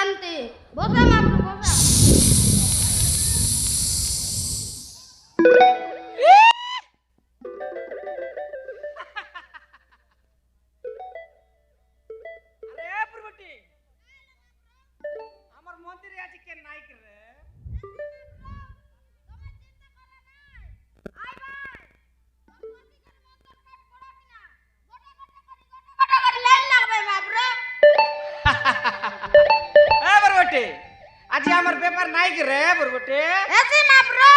শান্তি বসা মাপরু বসা আরে পুরবটি আমার মন্দিরে আছে কে নাইক রে এ পুরবটি আজ আমার ব্যাপার নাইক রে পুরবটি এসে মাপরু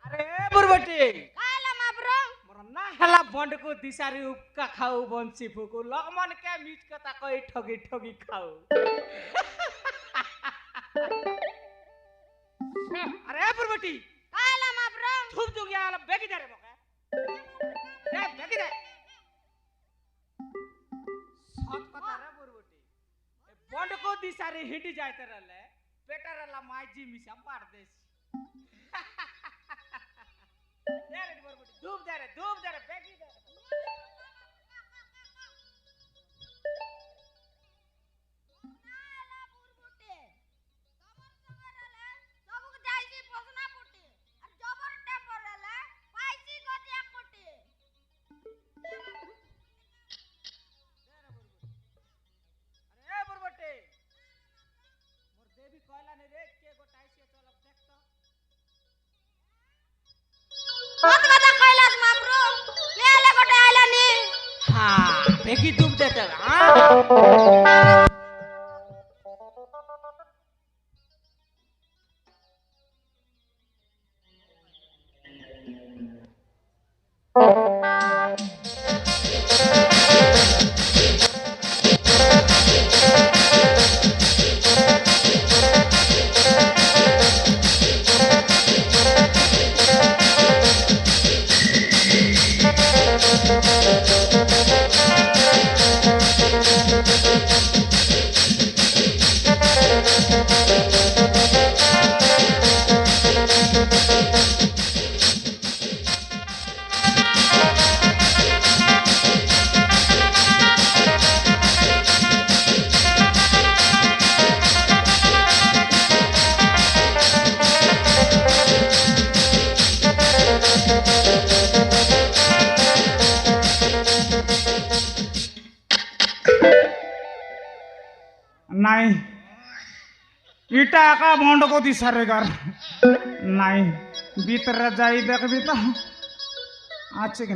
আরে পুরবটি কালা মাপরু মোর না হেলা বন্ডকু দিশারি উপকা খাও বঞ্চি ফুকু লগমন কে মিট কথা কই ঠগি ঠগি খাও আরে পুরবটি কালা মাপরু ধূপ দুগিয়া আলা বেগি দে রে মকে দে বেগি দে সত কথা রে পুরবটি এ বন্ডকু দিশারি হিডি যাইতে রলে পেটারলা মাইজি মিশা পার দেশ দে রে পুরবটি ধূপ দে রে বেগি দে আরে পুরবটি মোর দেবী কয়লা নে রে কে গোটাইছে চল দেখ তো হ্যাঁ বেগি ধূপ দে তে হ্যাঁ নাই ইটা একা বন্ধ করে দিছারে গার নাই ভিতরে যাই দেখবি তো আছে কি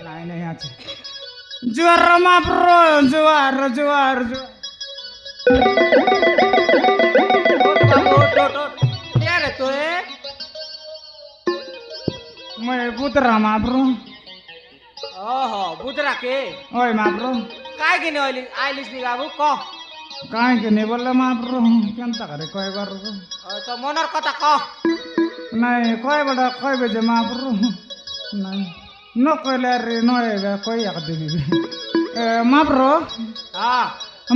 নাই নাই আছে জোয়ার মাপ্রো জোয়ার জোয়ার রে তো এ মই পুতরা মাপ্রো ओहो बुदरा के ওই মাপ্রো काय के ने आइलिस नि बाबू क কাই কে নে বললে মাপ্রো কেনতা করে কয়বার तो मनर कथा क নাই কয় বড় কইবে যে মাপ্রো নাই ন কইলে রে নয় কই এক দিবি মাপ্রো हां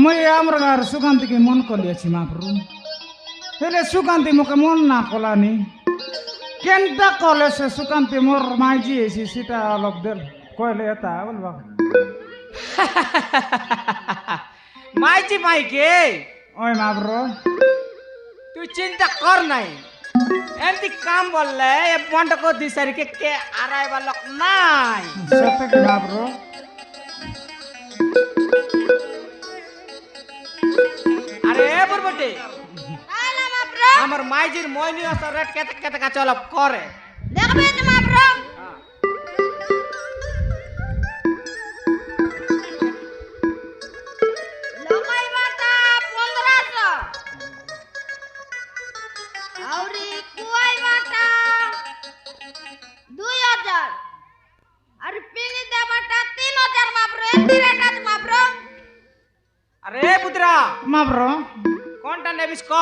মই আমার গার সুকান্তিকে মন কলিয়াছি মাপ্রু হেলে সুকান্তি মোকে মন না কলানি কেনটা কলে সে সুকান্তি মোর মাইজি এসি সেটা অলপ দেল কইলে এটা বলবা माइची माई के ওই মাপ্রু तू चिंता कर नहीं एमती काम बोलले ए बंड को दिसरी के आराय बालक নাই সত্যি কি মাপ্রু अरे बरबटे আমার মাইজির মইনি আসর রেট কেতে কেতে কা চলপ করে দেখবে তো মাপরু লকাই মাতা 1500 আউরি কুয়াই মাতা 2000 আর পিনি দেবাটা 3000 মাপরু এতি রেট আছে মাপরু अरे पुत्रा মাপ্রু কোনটা নেবিস ক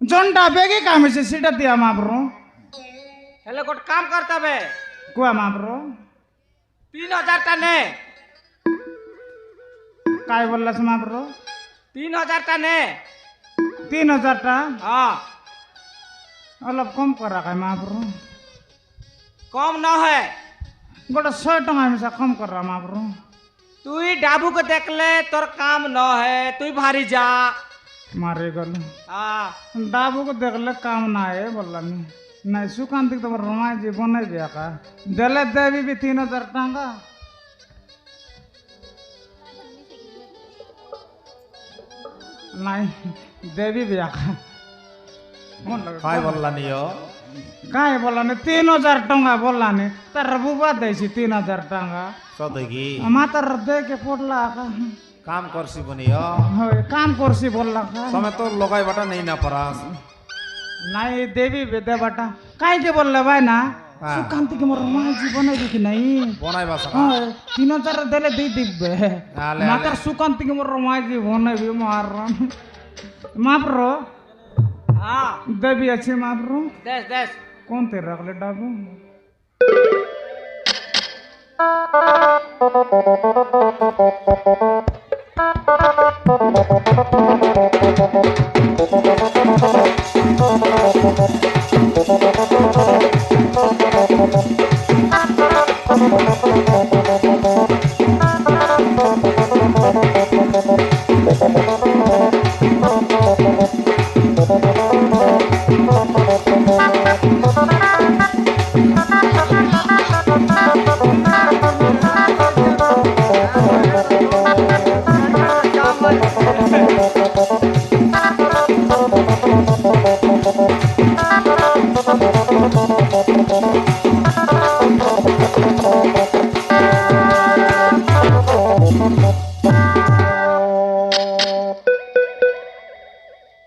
জনটা বেগে কামিছে সেটা দিয়া মাপ্রু হেলে গোট কাম করতে হবে কুয়া মাপ্রু 3000 টা নে কাই বললাস মাপ্রু 3000 টা নে 3000 টা হ্যাঁ অলপ কম করা কাই মাপ্রু कम न है गोटे 100 टका मिसा कम कर रहा महाप्रभु তুই ডাবু কে দেখলে তোর কাম ন হে তুই ভারি যা मारे गल हाँ डाबू को देखले काम ना है बोला नहीं सुकांत तो रमाय जी बने दिया का दिले देवी भी 3000 टका नहीं देवी भी आका काय बोलला नियो काय बोला नहीं 3000 टका बोला नहीं तर बुबा देसी 3000 टका सदगी मातर दे के पोटला आका काम करसी बनियो होय काम करसी बोलला का तमे तो लगाई बाटा नहीं ना परास नहीं देवी बेदे बाटा काय के बोलले भाई ना हाँ। सुकांत के मोर मां जी बने कि नहीं बनाई बासा हाँ 3000 देले दे दिबे आले, मातर सुकांत के मोर मां जी बने भी मार माप्रो हाँ देवी अच्छे माप्रो देश देश कौन ते रखले डाबू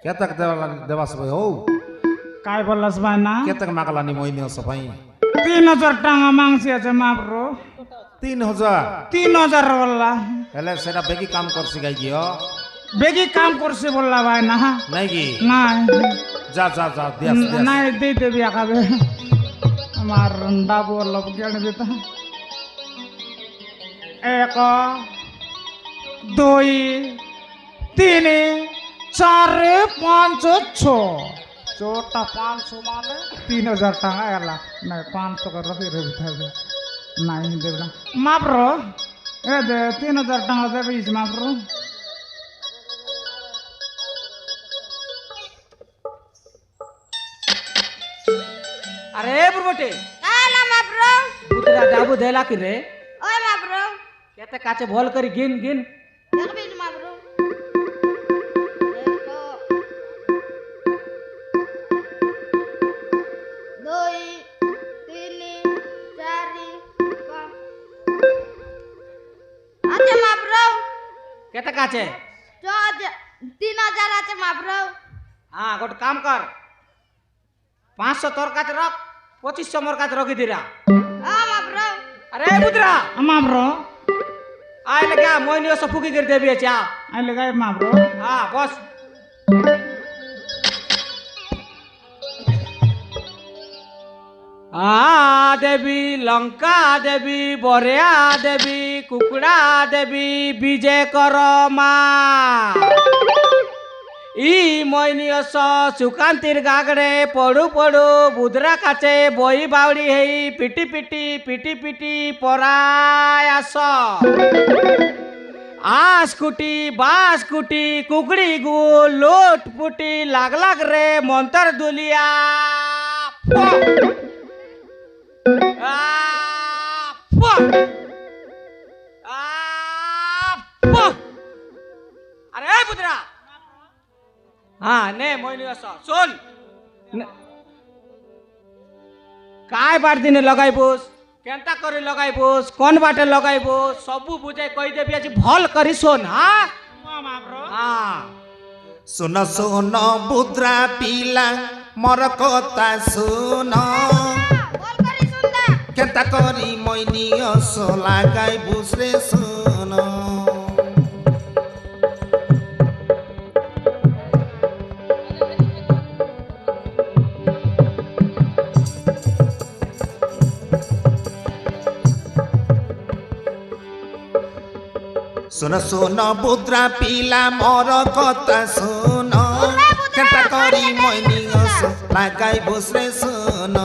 क्या तक देवा सब हो काय बोलस भाई ना क्या तक मागला नि मोइनी सफाई 3000 टका मांगसी আছে माप्रो 3000 3000 बोलला हेले सेटा बेगी काम करसी गाई गियो बेगी काम करसे बोलला भाई ना नहीं की नहीं जा जा जा दिया नहीं दे देवी आकाबे हमार डाबू लब गेण बेता 1 2 3 4 5 6 छोटा 500 माले 3000 टका आला नहीं 500 का रखी रे बिता नहीं देबला माप्रो ए दे 3000 टका देबे इस माप्रो अरे बुरबटे काला माप्रो उतरा डाबू देला कि रे ओए माप्रो केते काचे भल करी गिन गिन देख बीज माप्रो देखो 2 3 4 अच्छा माप्रो केते काचे जो 3000 আছে মাপ্রো हाँ गोटे काम कर 500 तोर काचे रख 2500 मोर काचे रखी दीरा মাপ্রো अरे बुद्रा माप्रो आय लगे मोइनी सब फुकी कर देबी चा आई लगाए माप्रो हाँ बस देवी लंका देवी बरिया देवी कुकुड़ा देवी विजय कर माँ ই মইনিয়স সুকান্তির গাগড়ে পড়ু পড়ু বুদরা কাছে বই বাউড়ি হেই পিটি পিটি পিটি পিটি পরায় আস আসকুটি বাসকুটি কুকড়ি গু লোট পুটি লাগ লাগ রে মন্তর দুলিয়া अरे बुद्रा हाँ ने मोइनी सुन काय बार दिने लगाइबोस केनता करी लगाइबोस कौन बाटे लगाइबोस सबू बुझाई कही देबी आज भल करी सुन हाँ हाँ सुन सुन बुद्रा पीला मोर कथा सुन বল করি শুনতা केता करी मोइनी असो लागाई बुसरे सुन सुन सुन बुद्रा पीला मोर कथा सुन केता करी मोइनी असो लागाई बुसरे सुन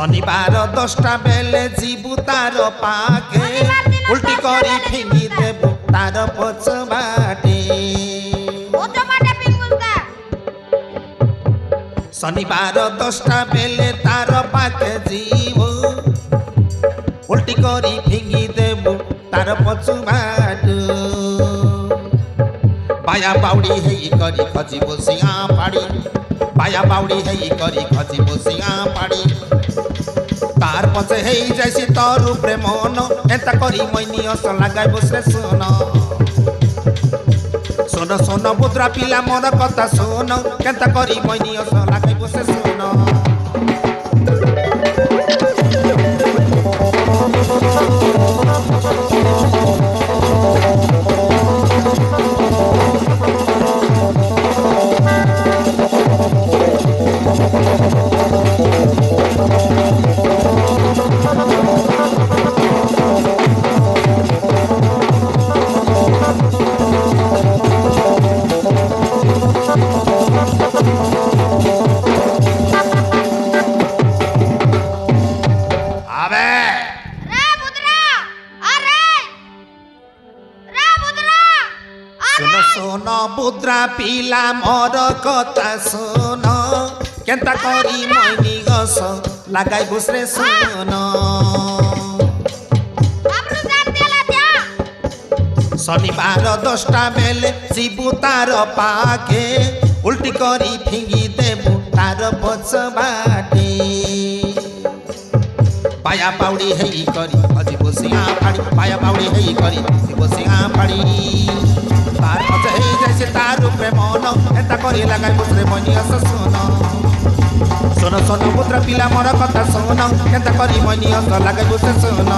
শনিবার 10টা বেলে ଯିବୁ তার পাকে উল্টি করি ফিঙ্গি দেবু তার পছ বাটে ওটো মাঠে পিঙ্গুস দা শনিবার 10টা বেলে তার পাকে ଯିବୁ উল্টি করি ফিঙ্গি দেবু তার পছ বাটু বায়া বাউড়ি হেই করি খজিব সিঙা পাড়ি বায়া বাউড়ি হেই করি খজিব সিঙা পাড়ি তার পছে হেই যাইছি তোর উপরে মন এন্তা করি মই নিয়স লাগাই বসে শোন শোন শোন বুদ্রা পিলা মোর কথা শোন কেন্তা করি মই নিয়স লাগাই বসে শোন রে বুদরা আরে রে বুদরা শোন শোন বুদ্রা পিলা মোর কথা শোন কেন্তা করি মই নিয়স লাগাই বসে শোন বাবরু জানতেলা যা শনিবার 10টা বেলে ଯିବୁ তার পাকে উল্টি করি ফিঙ্গি দেবু তার পছ বাটে পায়া পাউড়ি হেই করি অজিব সিঙা ফাড়ি পায়া পাউড়ি হেই করি অজিব সিঙা ফাড়ি তার পছ হেই যাইছে তার উপরে মন এন্তা করি লাগাই বসরে মনিয়স শোন শোন শোন পুত্র পিলা মোর কথা শোন কেন্তা করি মনিয়স লাগাই বসে শোন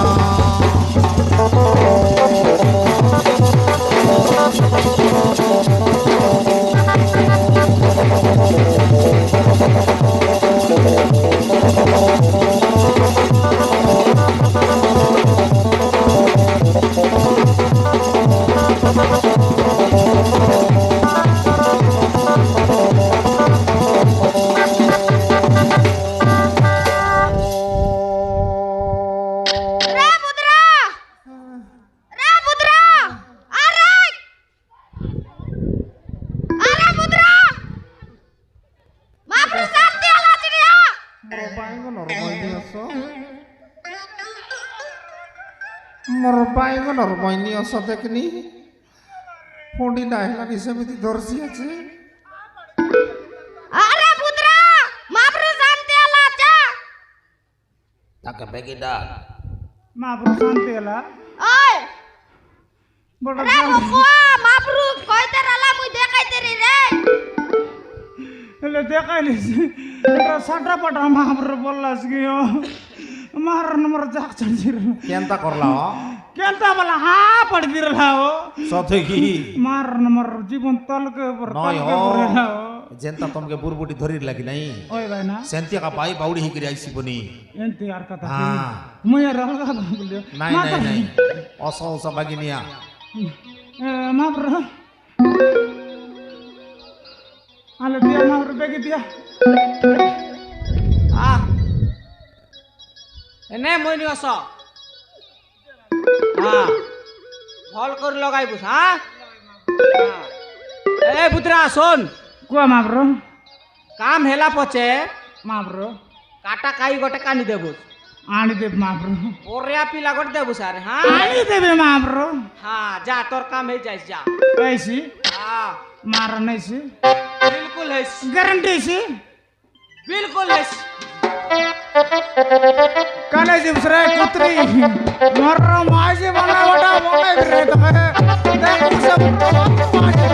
রে বুদরা আরে আরে বুদরা বাবরু জানতেলা চিড়িয়া মোর বাইগনর মইনিয়স দেখনি ফোনটি ডাইলানি সেমিতি ধরছি আছে আরে বুদরা বাবরু জানতেলা যা তাকে বেগি ডাক মাবরু শান্তি এলা ওই বড় রে বকুয়া বাবরু কইতে রালা মুই দেখাইতে রে হেলে দেখাইলিস এটা সাটা পাটা মাবরু বললাস কি মার নমর জাক চড়ছির কেনতা করলা কেনতা বলা হা পড় দিরলা ও সথে কি মার নমর জীবন তলকে উপর নয় তলকে ও পড়লা ও যেনতা তোমকে বুরবুটি ধরির লাগি নাই ওই ভাই না সেন্তিয়া কা বাই বাউড়ি হি করে আইছি বনি এনতি আর কথা হ্যাঁ। মুই আর অলগা বলিও নাই নাই নাই অস অস বাগিনিয়া মাবরু আলে দিয়া মাবরু বেগে দিয়া আহ এনে মই নিয়স হ্যাঁ ভাল করে লগাইবুস হ্যাঁ এ বুতরা শোন কুয়া মাবরু কাম হেলা পছে মাবরু কাটা কাই গোটে কানি দেবুস আনি দেব মাবরু ওরিয়া পিলা গোটে দেবুস আরে হ্যাঁ আনি দেবে মাবরু হ্যাঁ যা তোর কাম হয়ে যাইস যা ऐसी হ্যাঁ मार नहीं सी बिल्कुल है गारंटी सी बिल्कुल है काले जी दूसरे कुतरी मर माजी बना बड़ा बोले रे तो देख सब माजी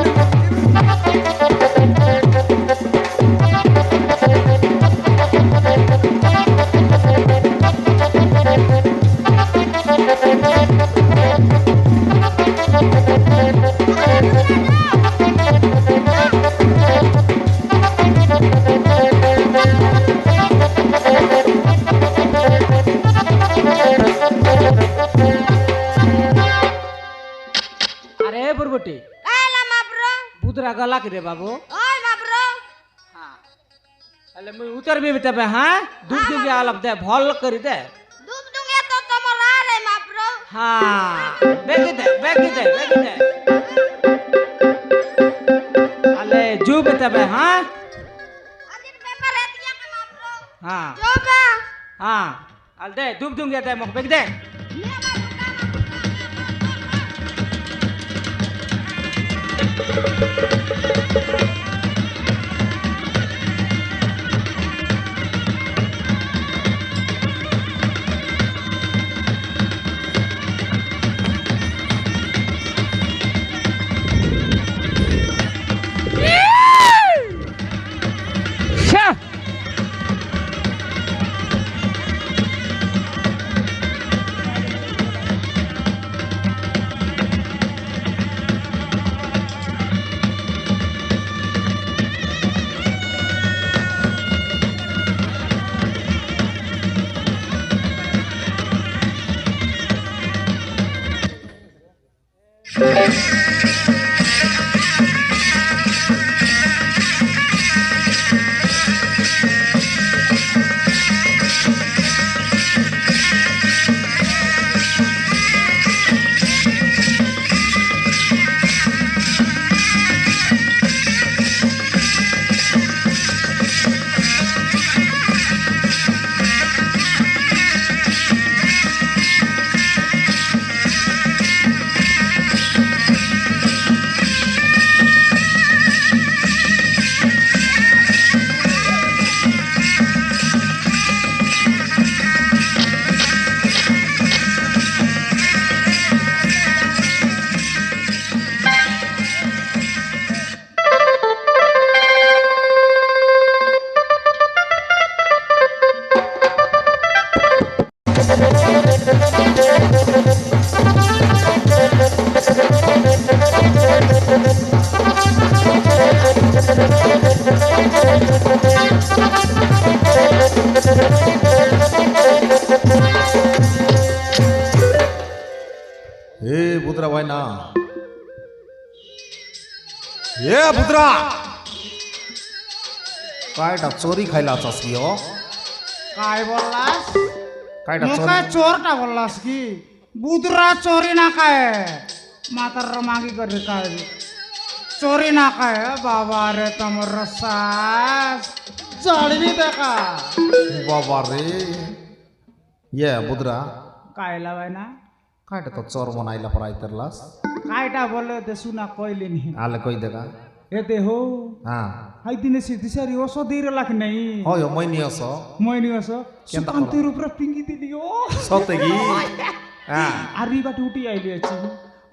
अरे बुरबुटी এলা মাবরু बुतरा गला के रे बाबू ওই মাবরু हाँ ହେଲେ ମୁଇଁ ଉତ୍ତରବି ତେବେ ହଁ ଦୁଃଖ ଦୁଃଖ ଆଲପ ଦେ ଭଲ କରି ଦେ দুধ দুঙে তো তোমার আরে মাপ্রো ହଁ ବେଗି ଦେ ହେଲେ ଯୁବ ତେବେ ହଁ আজির ব্যাপারে এতিয়া কে মাপ্রো ହଁ জোবা ହଁ ହେଲେ ଦେ ଦୁଃଖ ଦୁଃଖ ଦେ মোক ବେଗି ଦେ ए बुद्रा भाई ना ए बुद्रा कायटा चोरी खाइला चासी हो काय बोललास कायटा मोका चोरी चोरटा बोललास की बुदरा चोरी ना काय मातर मागी कर काय चोरी ना काय बाबा रे तमर सास जळवी देखा बाबा रे ये बुद्रा कायला बाय ना कायटा तो चोर बनाइला पर आइतरलास कायटा बोले ते सुना कोइले नहीं आले कोई देगा ए दे हो हां हाय दिने से दिसारी ओसो दीर लाख नहीं हो यो मैनी असो मोइनी ओसो सुकांती रूप रे पिंगी दिलियो सतेगी हां आरी बाटे उठी आइली अछि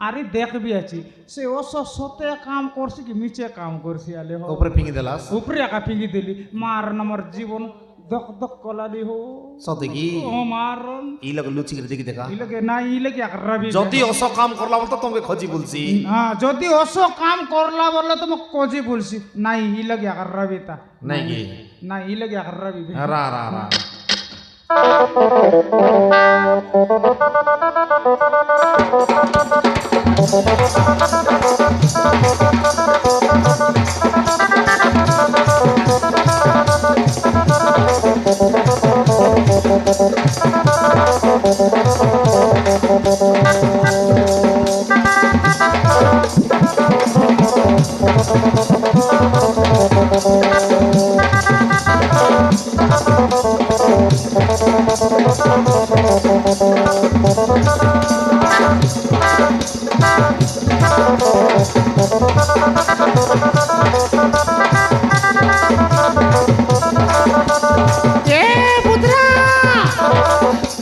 आरी देख भी अछि से ओसो सते काम करसी कि मिचे काम करसी आले हो ऊपर फिंगी देलास ऊपरे का पिंगी दिली मार नंबर जीवन दक दक कलाली हो सतेगी ओ मारन ই লগে লুচি করে দেখি দেখা ইলগে না ইলগে আকরাবি যদি অস কাম করলা বলতো তোমাকে খজি বলছি হ্যাঁ যদি ওসো কাম করলা বললে তো মক কোজি বলছি নাই ইলগে আকরাবি তা নাই কি না ইলগে আকরাবি রা রা রা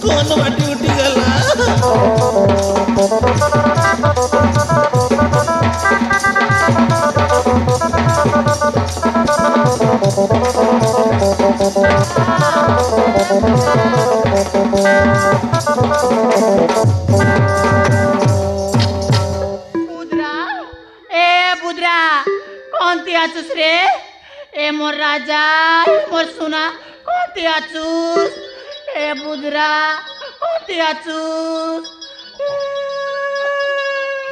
কোন মাটি উঠি গেলা বুদরা এ বুদরা কোনটি আছুস রে এ মোর রাজা মোর সোনা কোনটি আছুস এ বুদরা কোনটি আছুস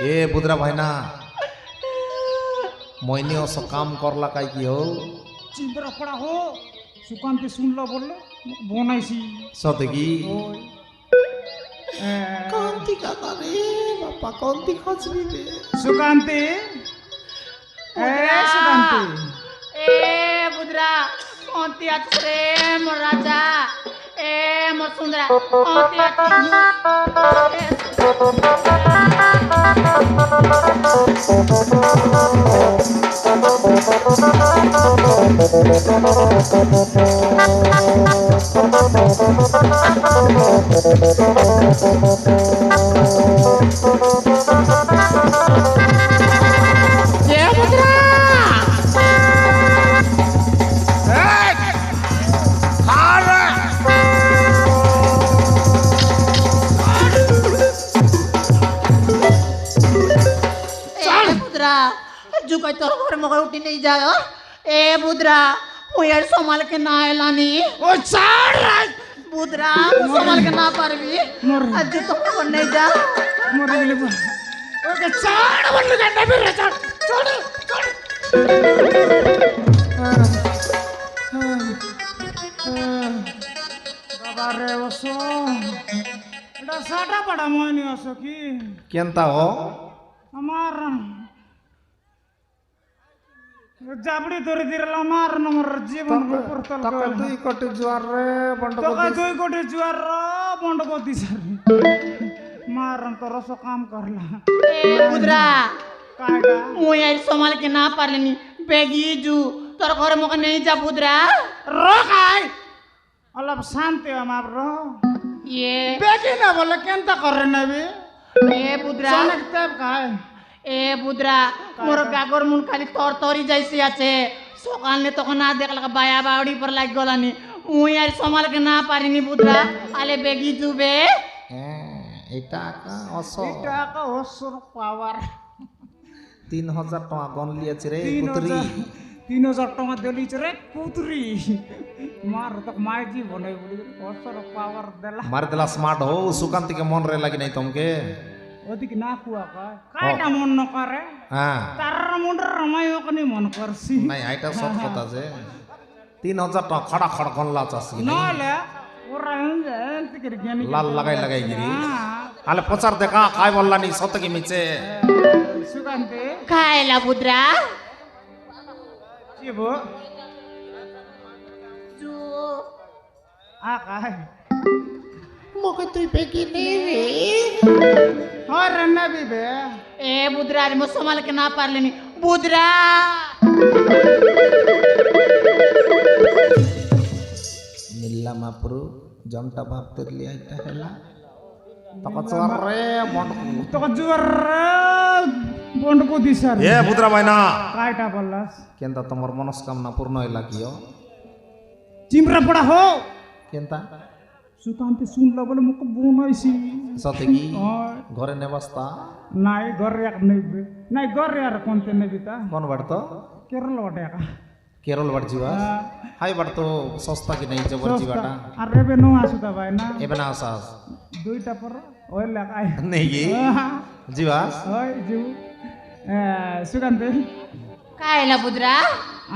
এ বুদরা ভাই না মইনি অস কাম করলা কাই কি হো चिंबरा पड़ा हो সুকান্তি শুনলো বললে বনাইছি সতে কি ওই কান্তি কাকা রে বাপা কান্তি খচবি রে সুকান্তি সুকান্তি এ বুদ্রা অন্তি আছে রে মোর রাজা এ মোর সুন্দরা অন্তি जुकाई तोर घर मगे उठी नहीं जाओ ए बुद्रा मुयर संभाल के ना एलानी ও ছাড় बुद्रा संभाल के ना पारबी आज तो कर नहीं जा মরে গেলে ওকে ছাড় বললি কেন নেবে রে ছাড় ছাড় ছাড় বাবা রে ওসো এটা সাটা পাড়া ময়নি ওসো কি কেনতা ও আমার জাবড়ি ধরে দিল আমার নম্বর জীবন পরতল তকা 2 কোটি জোয়ার রে বন্ড তোকা 2 কোটি জুয়ার বন্ড করতি স্যার মারন তো রস কাম করলা ए बुद्रा কায়দা मुयर संभाल के ना पारलेनी बेगी जू तोर घर मगे नहीं जा बुद्रा রকাই অলপ শান্তি আমার র ये বেকি না বলে কেনতা করে নেবি ए बुद्रा অনেক তেপ খায় ए बुद्रा मोर गागर मुन खाली तोर तोरी जैसी আছে সকাল ने तक ना देखला बाया बावड़ी पर लाग गलानी मुयर संभाल के ना पारिनी बुद्रा आले बेगी जुबे এটা কা অস এটা কা অসুর পাওয়ার 3000 টাকা গন লিয়েছে রে 3000 টাকা দেলিছ রে কুতরি মার তক মাইজি বনাই বলি অসুর পাওয়ার দেলা মার দেলা স্মার্ট হো সুকান্তি কে মন রে লাগি নাই তোমকে ওদিকে না কুয়া কায়টা মন ন করে হ্যাঁ তার মুন্ডর রমায়ও কনি মন করছি নাই আইটা সব কথা যে 3000 টাকা খড়া খড় গনলা চাসি নলে ওরা এনতে করে জ্ঞানী লাল লাগাই লাগাই গিরি আলে পচার দেখা কাই বললানি সত কি মিছে সুকান্তি খায়লা বুদ্রা কি বো জু কাই মোকে তুই পেকি নে রে হরে নবি বে ए बुद्रा रे मो संभाल के ना पारलेनी बुद्रा মিল্লা মাপুরু জমটা ভাব তেরলি আইটা হেলা তক চোয়ার রে বন্ড তো জুয়ার বন্ড কো দিছার এ বুদ্রা বাইনা কায়টা বললাস কেনতা তোমার মনস্কামনা পূর্ণ হইলা কিও চিমরা পড়া হো কেনতা সুকান্তি শুনলা বলে মুখ বনাইছি সতে কি ঘরে নেবাস্তা নাই ঘর এক নেবে নাই ঘর আর কোনতে নেবি তা কোন বাড় তো কেরল ওটা একা কেরল বাড় জিবা হাই বাড় তো সস্তা কি নাই জবর জিবাটা আর রেবে নো আসুতা ভাই না এবে না আসাস দুইটা পর ওই লাগাই নেই কি জিবাস ওই জিউ সুকান্তি খায়লা বুদ্রা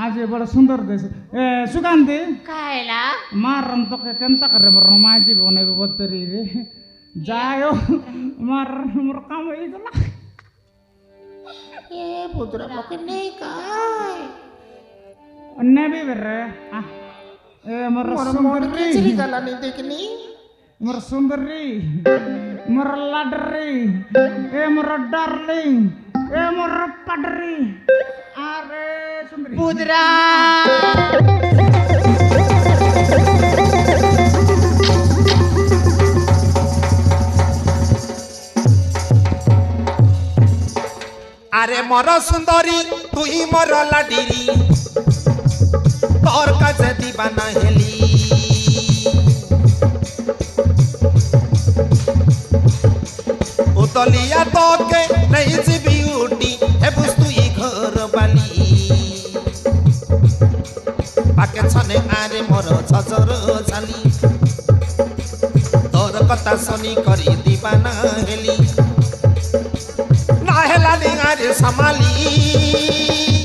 আজ বড় সুন্দর দেশ সুকান্তি খায়লা মারম তোকে কেনতা করে মোর মাঝি বনাইব বতরি রে যাও মার মোর কাম হই গেল এ বুদ্রা মকে নেই কাই নেবি রে এ মোর সুন্দরী চিরি গালানি দেখনি মোর সুন্দরী মোর লাডরি এ মোর ডার্লিং এ মোর পাডরি আরে সুন্দরী বুদ্রা আরে মর সুন্দরী তুই মর লাডিরি তোর কাছে দিবানা হেলি উতলিয়া তোকে নেই জিবি উটি হে বুঝ তুই ঘর বালি পাকে ছনে আরে মর ছজর ছালি তোর কথা শুনি করি দিবানা হেলি না হেলা আরে সামালি